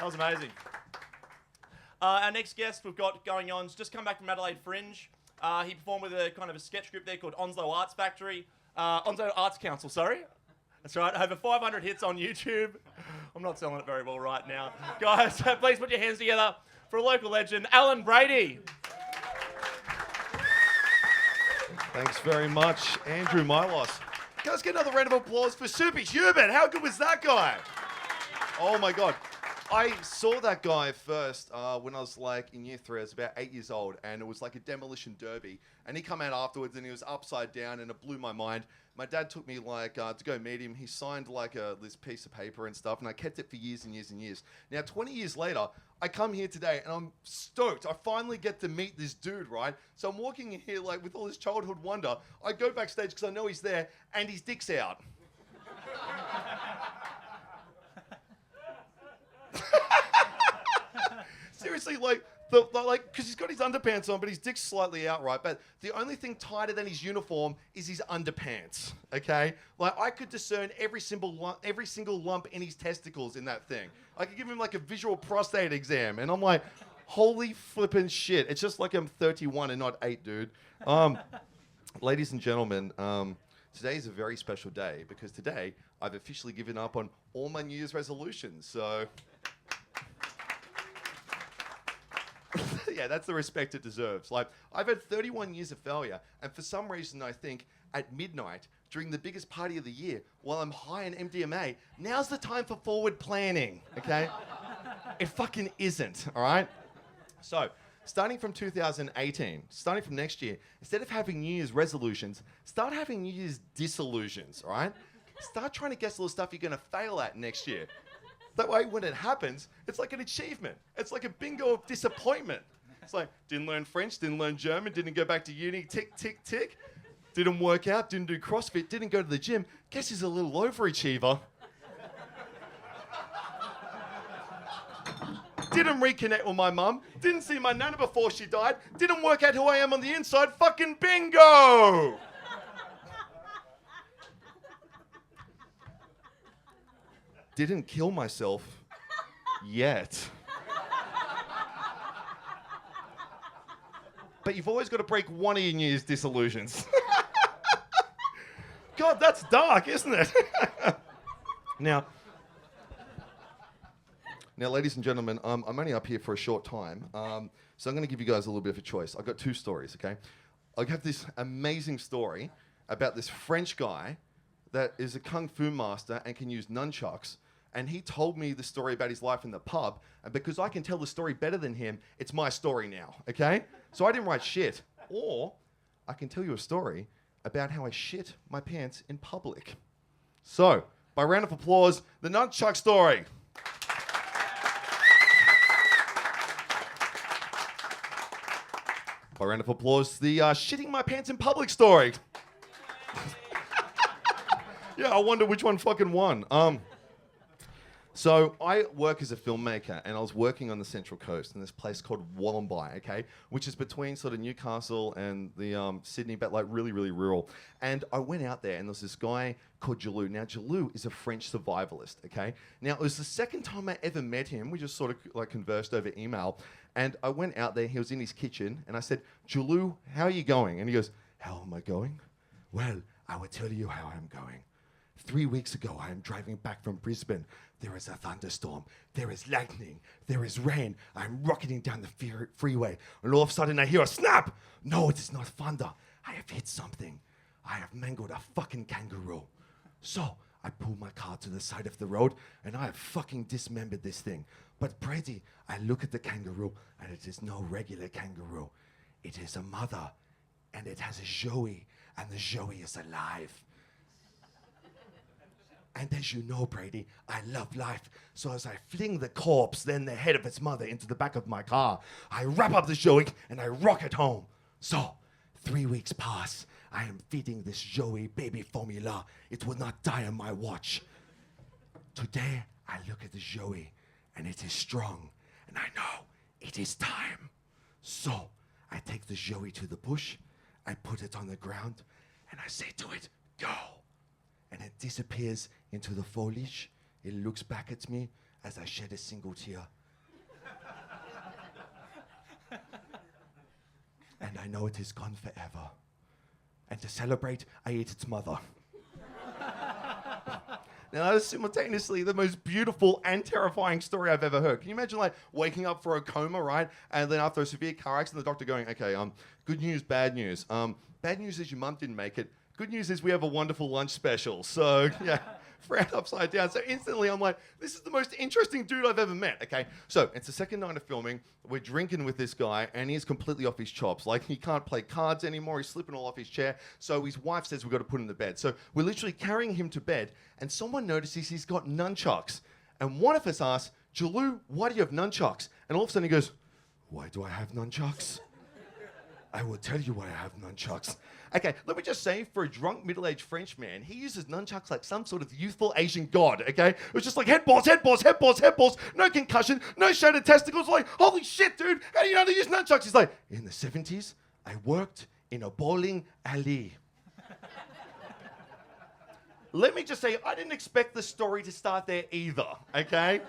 That was amazing. Our next guest we've got going on has just come back from Adelaide Fringe. He performed with a kind of a sketch group there called Onslow Arts Factory. Onslow Arts Council, sorry. That's right. Over 500 hits on YouTube. I'm not selling it very well right now. Guys, please put your hands together for a local legend, Allan Brady. Thanks very much, Andrew Milos. Guys, get another round of applause for Superhuman. How good was that guy? Oh my God. I saw that guy first when I was like in year 3. I was about 8 years old, and it was like a demolition derby. And he come out afterwards, and he was upside down, and it blew my mind. My dad took me like to go meet him. He signed like this piece of paper and stuff, and I kept it for years and years and years. Now, 20 years later, I come here today, and I'm stoked. I finally get to meet this dude, right? So I'm walking in here like with all this childhood wonder. I go backstage because I know he's there, and his dick's out. Seriously, like, because he's got his underpants on, but his dick's slightly out, right? But the only thing tighter than his uniform is his underpants, okay? Like, I could discern every single lump in his testicles in that thing. I could give him, like, a visual prostate exam, and I'm like, holy flippin' shit. It's just like I'm 31 and not 8, dude. Ladies and gentlemen, today is a very special day, because today I've officially given up on all my New Year's resolutions, so... Yeah, that's the respect it deserves. Like, I've had 31 years of failure, and for some reason I think at midnight, during the biggest party of the year, while I'm high in MDMA, now's the time for forward planning, okay? It fucking isn't, all right? So, starting from 2018, starting from next year, instead of having New Year's resolutions, start having New Year's disillusions, all right? Start trying to guess all the stuff you're going to fail at next year. That way, when it happens, it's like an achievement. It's like a bingo of disappointment. It's like, didn't learn French, didn't learn German, didn't go back to uni, tick, tick, tick. Didn't work out, didn't do CrossFit, didn't go to the gym. Guess he's a little overachiever. Didn't reconnect with my mum, didn't see my nana before she died, didn't work out who I am on the inside, fucking bingo! Didn't kill myself yet. But you've always got to break one of your New Year's disillusions. God, that's dark, isn't it? Now, ladies and gentlemen, I'm only up here for a short time, so I'm going to give you guys a little bit of a choice. I've got 2 stories, okay? I have this amazing story about this French guy that is a kung fu master and can use nunchucks. And he told me the story about his life in the pub. And because I can tell the story better than him, it's my story now, okay? So I didn't write shit. Or I can tell you a story about how I shit my pants in public. So, by round of applause, the nunchuck story. By round of applause, the shitting my pants in public story. Yeah, I wonder which one fucking won. So I work as a filmmaker, and I was working on the Central Coast in this place called Wollombi, okay, which is between sort of Newcastle and the Sydney, but like really, really rural. And I went out there, and there was this guy called Jalou. Now, Jalou is a French survivalist, okay? Now, it was the second time I ever met him. We just sort of like conversed over email. And I went out there, he was in his kitchen, and I said, Jalou, how are you going? And he goes, how am I going? Well, I will tell you how I'm going. 3 weeks ago, I am driving back from Brisbane. There is a thunderstorm. There is lightning. There is rain. I'm rocketing down the freeway. And all of a sudden, I hear a snap. No, it is not thunder. I have hit something. I have mangled a fucking kangaroo. So I pull my car to the side of the road, and I have fucking dismembered this thing. But Brady, I look at the kangaroo, and it is no regular kangaroo. It is a mother, and it has a joey, and the joey is alive. And as you know, Brady, I love life. So as I fling the corpse, then the head of its mother, into the back of my car, I wrap up the joey and I rock it home. So, 3 weeks pass. I am feeding this joey baby formula. It will not die on my watch. Today, I look at the joey and it is strong. And I know it is time. So, I take the joey to the bush. I put it on the ground and I say to it, go. And it disappears into the foliage. It looks back at me, as I shed a single tear. And I know it is gone forever. And to celebrate, I ate its mother. Now, that is simultaneously the most beautiful and terrifying story I've ever heard. Can you imagine, like, waking up for a coma, right? And then after a severe car accident, the doctor going, okay, good news, bad news. Bad news is your mum didn't make it. Good news is we have a wonderful lunch special. So, yeah, frowned upside down. So instantly I'm like, this is the most interesting dude I've ever met, okay? So it's the second night of filming. We're drinking with this guy, and he's completely off his chops. Like, he can't play cards anymore. He's slipping all off his chair. So his wife says we've got to put him to bed. So we're literally carrying him to bed, and someone notices he's got nunchucks. And one of us asks, Jalou, why do you have nunchucks? And all of a sudden he goes, why do I have nunchucks? I will tell you why I have nunchucks. Okay, let me just say, for a drunk middle-aged French man, he uses nunchucks like some sort of youthful Asian god, okay? It was just like head balls, no concussion, no shattered testicles. Like, holy shit, dude, how do you know how to use nunchucks? He's like, in the 70s, I worked in a bowling alley. Let me just say, I didn't expect the story to start there either, okay?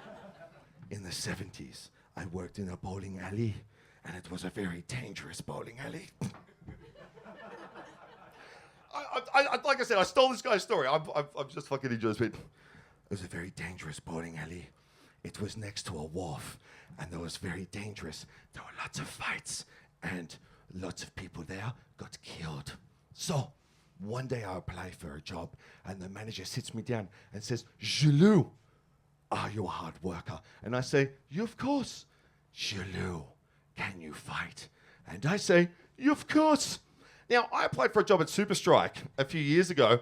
In the 70s, I worked in a bowling alley, and it was a very dangerous bowling alley. Like I said, I stole this guy's story. I'm just fucking enjoying it. It was a very dangerous bowling alley. It was next to a wharf, and it was very dangerous. There were lots of fights, and lots of people there got killed. So, one day I apply for a job, and the manager sits me down and says, Jalou, are you a hard worker? And I say, yeah, of course. Jalou, can you fight? And I say, yeah, of course. Now, I applied for a job at Super Strike a few years ago,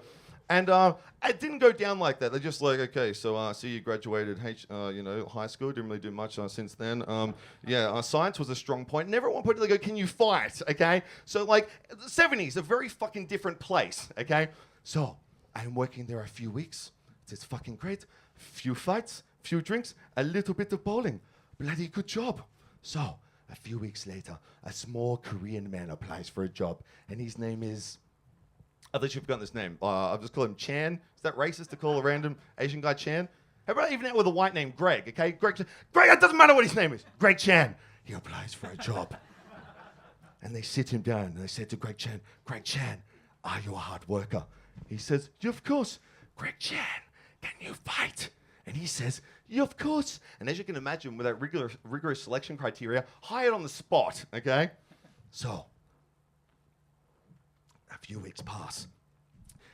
and it didn't go down like that. They're just like, okay, so see you graduated high school, didn't really do much since then. Science was a strong point. And everyone put it, they go, can you fight, okay? So, like, the 70s, a very fucking different place, okay? So, I'm working there a few weeks. It's fucking great. Few fights, few drinks, a little bit of bowling. Bloody good job. So, a few weeks later, a small Korean man applies for a job, and his name is... I've literally forgotten this name. I'll just call him Chan. Is that racist to call a random Asian guy Chan? How about even out with a white name, Greg, okay? Greg, it doesn't matter what his name is. Greg Chan. He applies for a job. And they sit him down, and they said to Greg Chan, are you a hard worker? He says, yeah, of course. Greg Chan, can you fight? And he says, yeah, of course. And as you can imagine, with that rigorous selection criteria, hired on the spot, okay? So, a few weeks pass.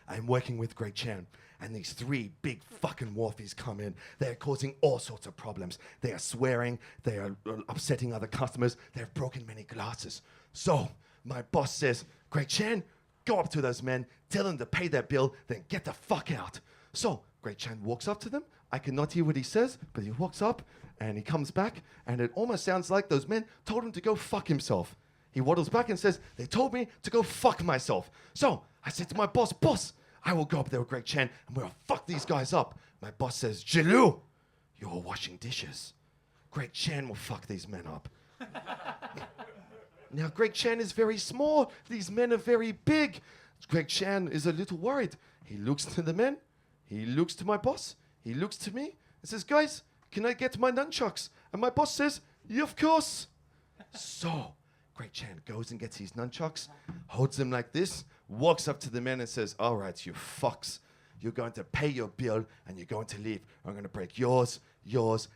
I'm working with Greg Chan, and these three big fucking wharfies come in. They're causing all sorts of problems. They are swearing, they are upsetting other customers, they've broken many glasses. So, my boss says, Greg Chan, go up to those men, tell them to pay their bill, then get the fuck out. So, Greg Chan walks up to them. I cannot hear what he says, but he walks up, and he comes back, and it almost sounds like those men told him to go fuck himself. He waddles back and says, they told me to go fuck myself. So I said to my boss, I will go up there with Greg Chan and we'll fuck these guys up. My boss says, Jalou, you're washing dishes. Greg Chan will fuck these men up. Now, Greg Chan is very small. These men are very big. Greg Chan is a little worried. He looks to the men. He looks to my boss. He looks to me and says, guys, can I get my nunchucks? And my boss says, yeah, of course. So Greg Chan goes and gets his nunchucks, holds them like this, walks up to the men and says, all right, you fucks, you're going to pay your bill and you're going to leave. I'm going to break yours,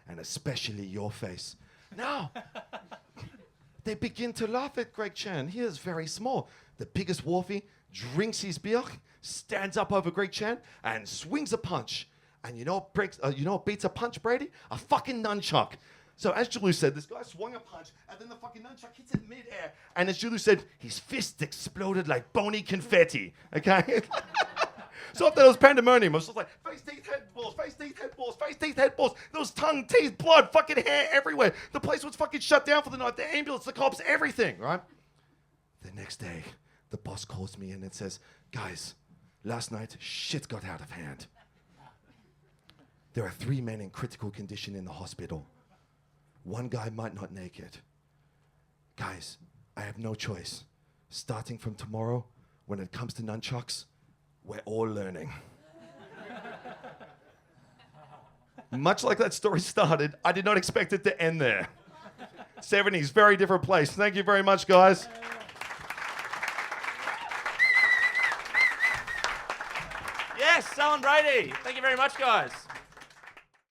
and especially your face. Now, they begin to laugh at Greg Chan. He is very small. The biggest wharfie drinks his beer, stands up over Greg Chan and swings a punch. And you know what beats a punch, Brady? A fucking nunchuck. So as Jalou said, this guy swung a punch, and then the fucking nunchuck hits it mid-air. And as Jalou said, his fist exploded like bony confetti, okay? So after that was pandemonium. I was just like, face, teeth, head, balls, face, teeth, head, balls, face, teeth, head, balls. There was tongue, teeth, blood, fucking hair everywhere. The place was fucking shut down for the night. The ambulance, the cops, everything, right? The next day, the boss calls me in and says, guys, last night, shit got out of hand. There are 3 men in critical condition in the hospital. One guy might not make it. Guys, I have no choice. Starting from tomorrow, when it comes to nunchucks, we're all learning. Much like that story started, I did not expect it to end there. 70s, very different place. Thank you very much, guys. Yes, Allan Brady. Thank you very much, guys.